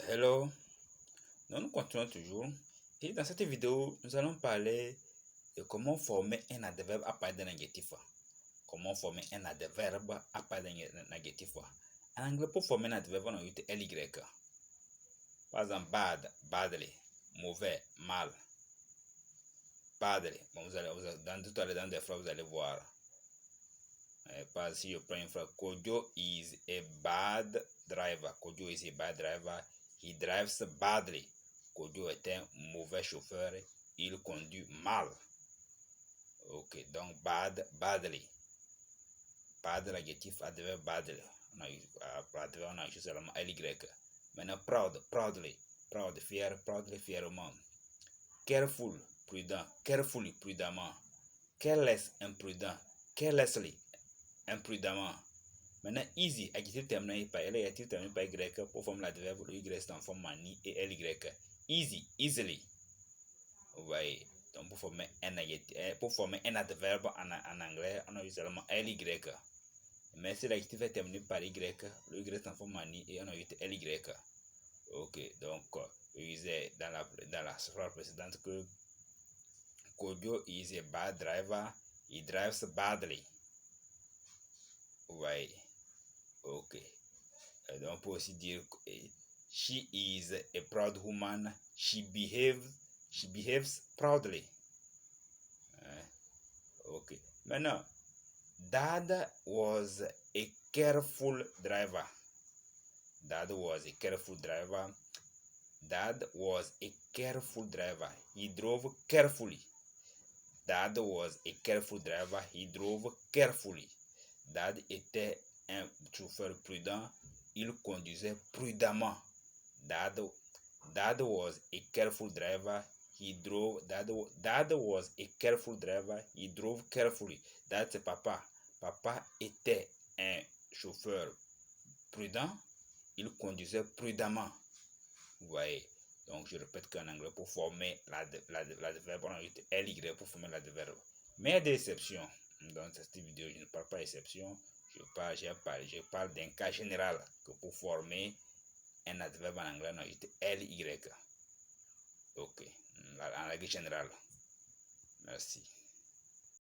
Hello, nous continuons toujours. Et dans cette vidéo, nous allons parler de comment former un adverbe à partir d'un adjectif. Comment former un adverbe à partir d'un adjectif. En anglais, pour former un adverbe, on a utilisé ly. Par exemple, bad, badly, mauvais, mal. Badly. Bon, dans des phrases, vous allez voir. Si je prends une phrase, Kojo is a bad driver. Kojo is a bad driver. He drives badly. Kojo est un mauvais chauffeur. Il conduit mal. Ok, donc bad, badly. Bad, l'adjectif adverbe badly. On a juste seulement ly. Maintenant, proud, proudly. Proud, fier, proudly, fièrement. Careful, prudent, carefully, prudemment. Careless, imprudent, carelessly, imprudemment. Maintenant, easy, adjectif terminé par L, adjectif terminé par Y, pour former l'adverbe, le Y est en forme mani et ly. Easy, easily. Vous voyez, donc pour former un adverbe en anglais, on a utilisé seulement ly. Mais si l'adjectif est terminé par Y, le Y est en forme mani et on a utilisé ly. Ok, donc, je disais dans la phrase précédente que Kojo is a bad driver, he drives badly. Vous voyez. Ok. Donc on peut aussi dire she is a proud woman. She behaves proudly. Ok. Maintenant, Dad was a careful driver. Dad was a careful driver. Dad was a careful driver. He drove carefully. Dad was a careful driver. He drove carefully. Dad était un chauffeur prudent. Il conduisait prudemment. Dad was a careful driver. Dad was a careful driver. He drove carefully. Dad, c'est papa. Papa était un chauffeur prudent. Il conduisait prudemment. Vous voyez. Donc, je répète qu'en anglais, pour former l'adverbe, on a utilisé ly pour former l'adverbe. Mais il y a des exceptions. Dans cette vidéo, je ne parle pas d'exception. Je parle d'un cas général que pour former un adverbe en anglais, on a utilisé ly. Ok, en règle générale. Merci.